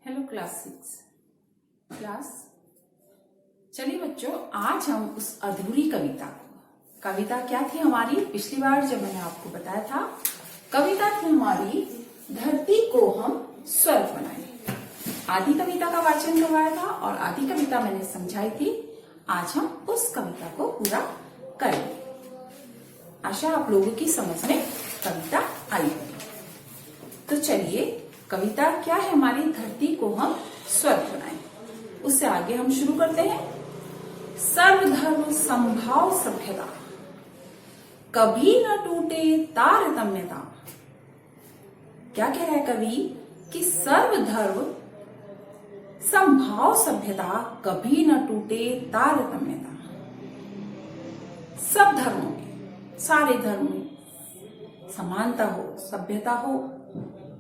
Hello class. चलिए बच्चों, आज हम उस अधूरी कविता क्या थी हमारी। पिछली बार जब मैंने आपको बताया था, कविता थी हमारी धरती को हम स्वर्ग बनाए। आधी कविता का वाचन करवाया था और आधी कविता मैंने समझाई थी। आज हम उस कविता को पूरा करेंगे। आशा आप लोगों की समझ में कविता आई होगी। तो चलिए, कविता क्या है हमारी, धरती को हम स्वर्ग बनाए। उससे आगे हम शुरू करते हैं। सर्वधर्म संभाव सभ्यता, कभी न टूटे तारतम्यता। क्या कह रहा है कवि कि सर्वधर्म संभाव सभ्यता, कभी न टूटे तारतम्यता। सब धर्मों में, सारे धर्म में समानता हो, सभ्यता हो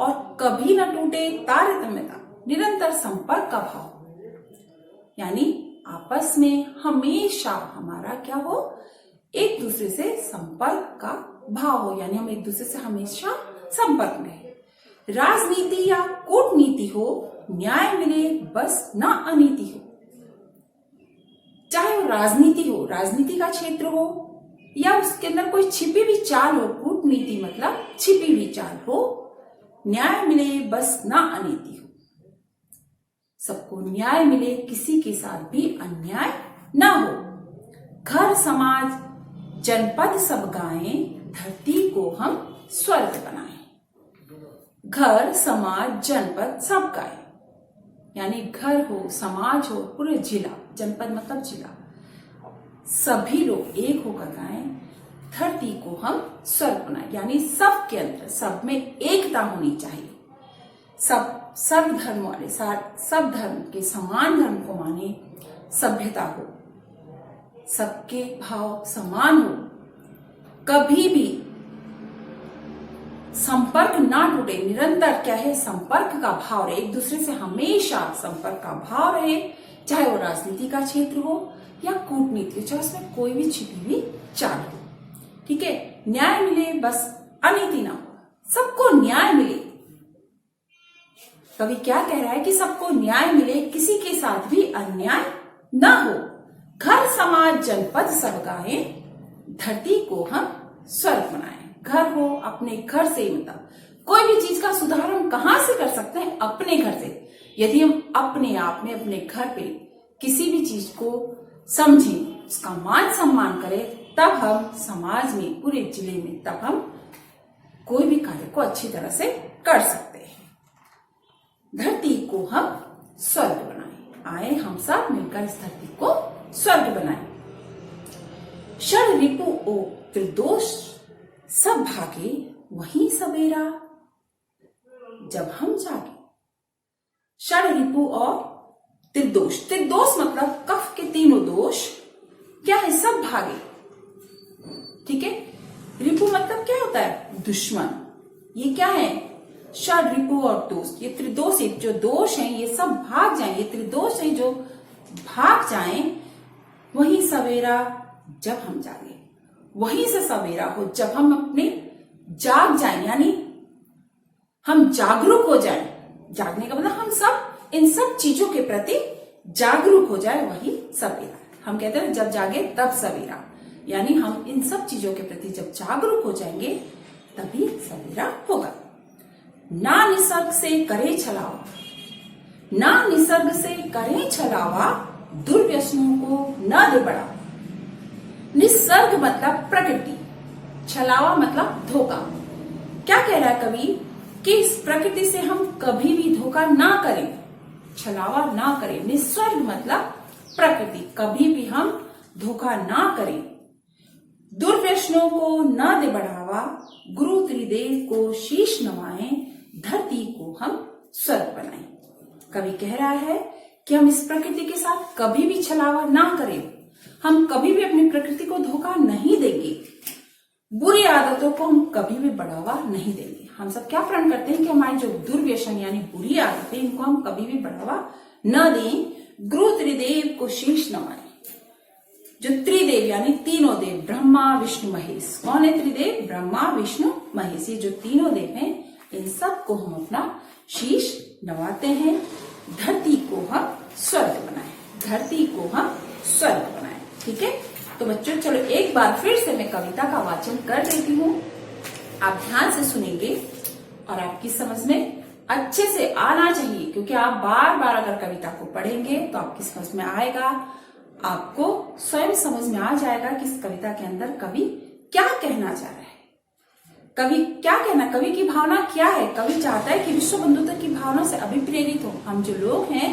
और कभी न टूटे तारतम्यता, निरंतर संपर्क का भाव। यानी आपस में हमेशा हमारा क्या हो, एक दूसरे से संपर्क का भाव हो। यानी हम एक दूसरे से हमेशा संपर्क में है। राजनीति या कूटनीति हो, न्याय मिले बस न अनीति हो। चाहे वो राजनीति हो, राजनीति का क्षेत्र हो, या उसके अंदर कोई छिपी हुई चाल हो। कूटनीति मतलब छिपी हुई चाल हो। न्याय मिले बस ना अनीति हो। सबको न्याय मिले, किसी के साथ भी अन्याय ना हो। घर समाज जनपद सब गाएं, धरती को हम स्वर्ग बनाएं। घर समाज जनपद सब गाएं, यानी घर हो, समाज हो, पूरे जिला, जनपद मतलब जिला, सभी लोग एक होकर गाएं, धरती को हम स्वर्ग बनाए। यानी सब के अंदर, सब में एकता होनी चाहिए। सब धर्म वाले, सब धर्म के समान धर्म को माने, सभ्यता हो, सबके भाव समान हो, कभी भी संपर्क ना टूटे। निरंतर क्या है, संपर्क का भाव रहे, एक दूसरे से हमेशा संपर्क का भाव रहे। चाहे वो राजनीति का क्षेत्र हो या कूटनीति, चाहे उसमें कोई भी छिपी हुई चाल हो। ठीक है। न्याय मिले बस अनीति ना हो, सबको न्याय मिले। कवि क्या कह रहा है कि सबको न्याय मिले, किसी के साथ भी अन्याय ना हो। घर समाज जनपद सब गाएं, धरती को हम स्वर्ग बनाएं। घर हो, अपने घर से, मतलब कोई भी चीज का सुधार हम कहां से कर सकते हैं, अपने घर से। यदि हम अपने आप में, अपने घर पे किसी भी चीज को समझें, उसका मान सम्मान करें, तब हम समाज में, पूरे जिले में, तब हम कोई भी कार्य को अच्छी तरह से कर सकते हैं। धरती को हम स्वर्ग बनाएं। आए हम सब मिलकर इस धरती को स्वर्ग बनाएं। षड रिपु ओ त्रिदोष सब भागे, वहीं सवेरा जब हम जागे। षड रिपु और त्रिदोष, त्रिदोष मतलब कफ के तीनों दोष क्या है, सब भागे। ठीक है। रिपु मतलब क्या होता है, दुश्मन। ये क्या है, षड रिपु और दोष, ये त्रिदोष, जो दोष हैं ये सब भाग जाएं। ये त्रिदोष है जो भाग जाएं। वही सवेरा जब हम जागे, वहीं से सवेरा हो जब हम अपने जाग जाएं, यानी हम जागरूक हो जाएं। जागने का मतलब हम सब इन सब चीजों के प्रति जागरूक हो जाए, वही सवेरा। हम कहते हैं जब जागे तब सवेरा, यानी हम इन सब चीजों के प्रति जब जागरूक हो जाएंगे तभी सवेरा होगा। ना निसर्ग से करे छलावा, ना निसर्ग से करे छलावा, दुर्व्यसनों को न दे बढ़ावा। निसर्ग मतलब प्रकृति, छलावा मतलब धोखा। क्या कह रहा है कवि कि इस प्रकृति से हम कभी भी धोखा ना करें, छलावा ना करें। निसर्ग मतलब प्रकृति, कभी भी हम धोखा ना करें। दुर्व्यसनों को न दे बढ़ावा, गुरु त्रिदेव को शीश नवाएं, धरती को हम स्वर्ग बनाएं। कवि कह रहा है कि हम इस प्रकृति के साथ कभी भी छलावा ना करें, हम कभी भी अपनी प्रकृति को धोखा नहीं देंगे, बुरी आदतों को हम कभी भी बढ़ावा नहीं देंगे। हम सब क्या प्रण करते हैं कि हमारी जो दुर्व्यसन यानी बुरी आदतें, इनको हम कभी भी बढ़ावा न दें। गुरु त्रिदेव को शीश नवाएं। जो त्रिदेव यानी तीनों देव, ब्रह्मा विष्णु महेश। कौन है त्रिदेव, ब्रह्मा विष्णु महेश। ये जो तीनों देव हैं, इन सब को हम अपना शीश नवाते हैं। धरती को हम स्वर्ग बनाएं, धरती को हम स्वर्ग बनाएं। ठीक है, तो बच्चों चलो एक बार फिर से मैं कविता का वाचन कर देती हूँ, आप ध्यान से सुनेंगे और आपकी समझ में अच्छे से आना चाहिए, क्योंकि आप बार बार अगर कविता को पढ़ेंगे तो आपकी समझ में आएगा, आपको स्वयं समझ में आ जाएगा कि इस कविता के अंदर कवि क्या कहना चाह रहा है। कवि क्या कहना, कवि की भावना क्या है। कवि चाहता है कि विश्व बंधुत्व की भावना से अभिप्रेरित हो। हम जो लोग हैं,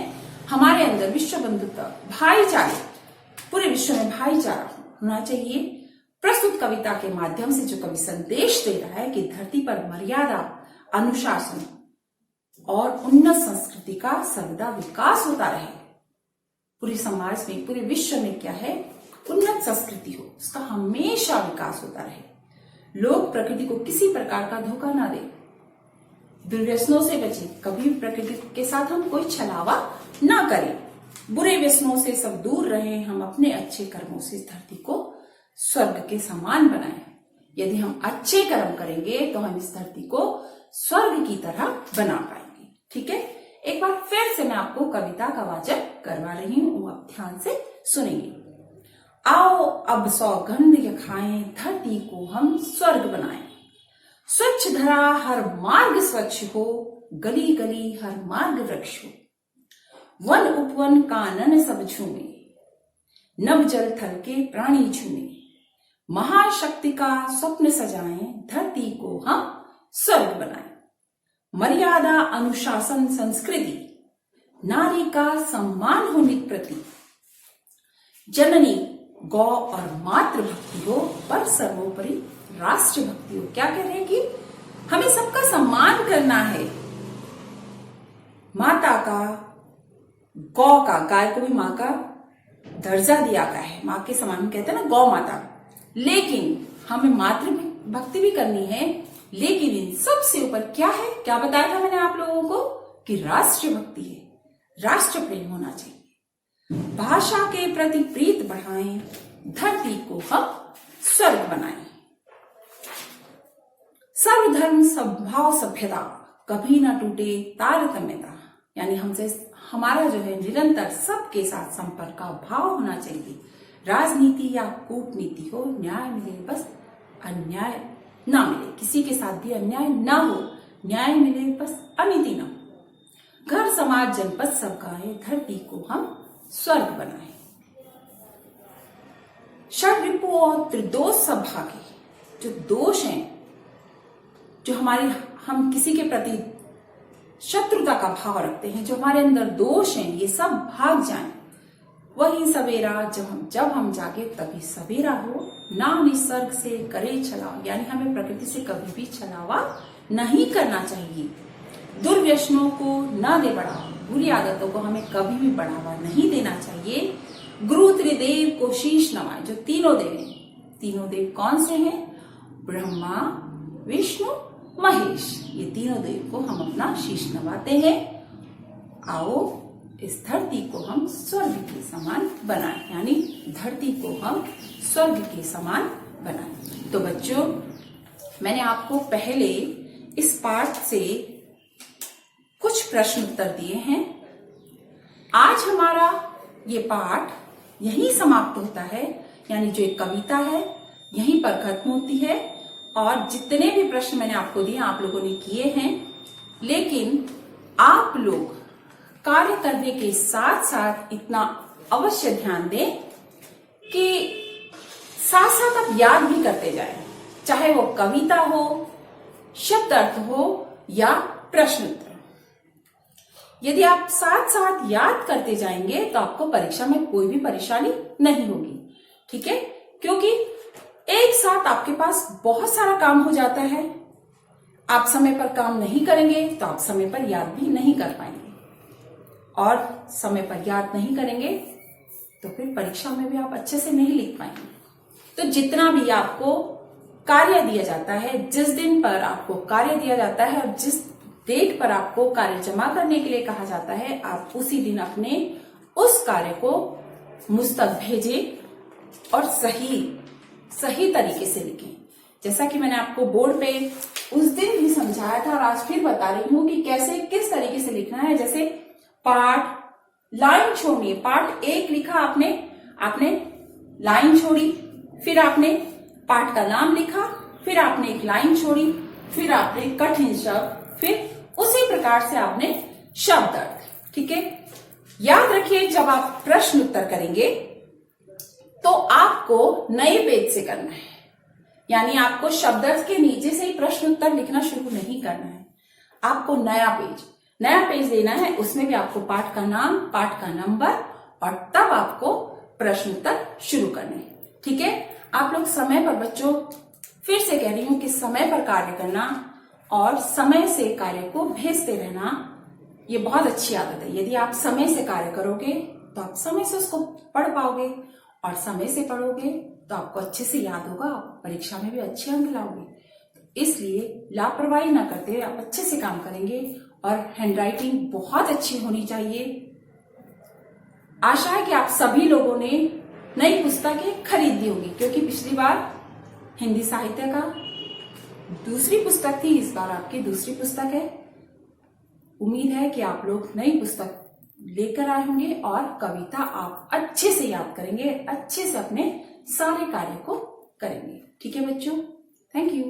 हमारे अंदर विश्व बंधुत्व, भाईचारे, पूरे विश्व में भाईचारा होना चाहिए। प्रस्तुत कविता के माध्यम से जो कवि संदेश दे रहा है कि धरती पर मर्यादा, अनुशासन और उन्नत संस्कृति का सर्वदा विकास होता रहे। पूरे समाज में, पूरे विश्व में क्या है, उन्नत संस्कृति हो, उसका हमेशा विकास होता रहे। लोग प्रकृति को किसी प्रकार का धोखा ना दें, दुर्व्यसनों से बचें, कभी प्रकृति के साथ हम कोई छलावा ना करें, बुरे व्यसनों से सब दूर रहें, हम अपने अच्छे कर्मों से इस धरती को स्वर्ग के समान बनाएं। यदि हम अच्छे कर्म करेंगे तो हम इस धरती को स्वर्ग की तरह बना पाएंगे। ठीक है, एक बार फिर से मैं आपको कविता का वाचन करवा रही हूँ, आप ध्यान से सुनेंगे। आओ अब सौगंध ये खाएं, धरती को हम स्वर्ग बनाएं। स्वच्छ धरा हर मार्ग स्वच्छ हो, गली गली हर मार्ग वृक्ष हो। वन उपवन कानन सब झूमे, नभ जल थल के प्राणी झूमे। महाशक्ति का स्वप्न सजाएं, धरती को हम स्वर्ग बनाएं। मर्यादा, अनुशासन, संस्कृति, नारी का सम्मान हो नित प्रति। जननी, गौ और मातृभक्ति हो, पर सर्वोपरि राष्ट्र भक्ति हो। क्या कह रहे हैं कि हमें सबका सम्मान करना है। माता का, गौ का, गाय को भी माँ का दर्जा दिया गया है, माँ के समान कहते हैं ना गौ माता। लेकिन हमें मातृ भक्ति भी करनी है, लेकिन इन सबसे ऊपर क्या है, क्या बताया था मैंने आप लोगों को कि राष्ट्र भक्ति है, राष्ट्र प्रेम होना चाहिए। भाषा के प्रति प्रीत बढ़ाएं, धरती को हम स्वर्ग बनाएं। सर्वधर्म सद्भाव सभ्यता, कभी ना टूटे तारतम्यता। यानी हमसे हमारा जो है निरंतर सबके साथ संपर्क का भाव होना चाहिए। राजनीति या कूटनीति हो, न्याय मिले बस अन्याय ना मिले, किसी के साथ भी अन्याय ना हो, न्याय मिले बस अनीति ना हो। घर समाज जनपद सब गाए, धरती को हम स्वर्ग बनाएं। षड्रिपु और त्रिदोष सब भागे, जो दोष हैं, जो हमारे, हम किसी के प्रति शत्रुता का भाव रखते हैं, जो हमारे अंदर दोष हैं, ये सब भाग जाएं। वही सवेरा जब हम जागे तभी सवेरा हो, ना निसर्ग से करे छलावा। यानी हमें प्रकृति से कभी भी छलावा नहीं करना चाहिए। दुर्व्यसनों को ना दे बढ़ावा, बुरी आदतों को हमें कभी भी बढ़ावा नहीं देना चाहिए। गुरु त्रिदेव को शीश नवाएं, जो तीनों देव हैं, तीनों देव कौन से हैं, ब्रह्मा, विष्णु, महेश, ये तीनों देव को हम अपना शीश नवाते हैं। आओ इस धरती को हम स्वर्ग के समान बनाएं, यानी धरती को हम स्वर्ग के समान बनाएं। तो बच्चों, मैंने आपको पहले इस पाठ से कुछ प्रश्न उत्तर दिए हैं। आज हमारा ये पाठ यहीं समाप्त होता है, यानी जो एक कविता है यहीं पर खत्म होती है। और जितने भी प्रश्न मैंने आपको दिए आप लोगों ने किए हैं, लेकिन आप लोग कार्य करने के साथ साथ इतना अवश्य ध्यान दें कि साथ साथ आप याद भी करते जाएं, चाहे वो कविता हो, शब्द अर्थ हो या प्रश्न उत्तर। यदि आप साथ साथ याद करते जाएंगे तो आपको परीक्षा में कोई भी परेशानी नहीं होगी। ठीक है, क्योंकि एक साथ आपके पास बहुत सारा काम हो जाता है। आप समय पर काम नहीं करेंगे तो आप समय पर याद भी नहीं कर पाएंगे, और समय पर याद नहीं करेंगे तो फिर परीक्षा में भी आप अच्छे से नहीं लिख पाएंगे। तो जितना भी आपको कार्य दिया जाता है, जिस दिन पर आपको कार्य दिया जाता है और जिस डेट पर आपको कार्य जमा करने के लिए कहा जाता है, आप उसी दिन अपने उस कार्य को मुझ तक भेजें और सही तरीके से लिखें। जैसा कि मैंने आपको बोर्ड पे उस दिन भी समझाया था और आज फिर बता रही हूं कि कैसे, किस तरीके से लिखना है। जैसे पाठ, लाइन छोड़नी है। पाठ 1 लिखा आपने लाइन छोड़ी, फिर आपने पाठ का नाम लिखा, फिर आपने एक लाइन छोड़ी, फिर आपने कठिन शब्द, फिर उसी प्रकार से आपने शब्द अर्थ। ठीक है, याद रखिए जब आप प्रश्न उत्तर करेंगे तो आपको नए पेज से करना है, यानी आपको शब्द अर्थ के नीचे से ही प्रश्न उत्तर लिखना शुरू नहीं करना है। आपको नया पेज लेना है, उसमें भी आपको पाठ का नाम, पाठ का नंबर और तब आपको प्रश्न उत्तर शुरू करने। ठीक है, आप लोग समय पर बच्चों, फिर से कह रही हूं कि समय पर कार्य करना और समय से कार्य को भेजते रहना, ये बहुत अच्छी आदत है। यदि आप समय से कार्य करोगे तो आप समय से उसको पढ़ पाओगे, और समय से पढ़ोगे तो आपको अच्छे से याद होगा, आप परीक्षा में भी अच्छे अंक लाओगे। इसलिए लापरवाही ना करते हुए आप अच्छे से काम करेंगे, और हैंडराइटिंग बहुत अच्छी होनी चाहिए। आशा है कि आप सभी लोगों ने नई पुस्तकें खरीदी होंगी, क्योंकि पिछली बार हिंदी साहित्य का दूसरी पुस्तक थी, इस बार आपकी दूसरी पुस्तक है। उम्मीद है कि आप लोग नई पुस्तक लेकर आए होंगे और कविता आप अच्छे से याद करेंगे, अच्छे से अपने सारे कार्य को करेंगे। ठीक है बच्चों, थैंक यू।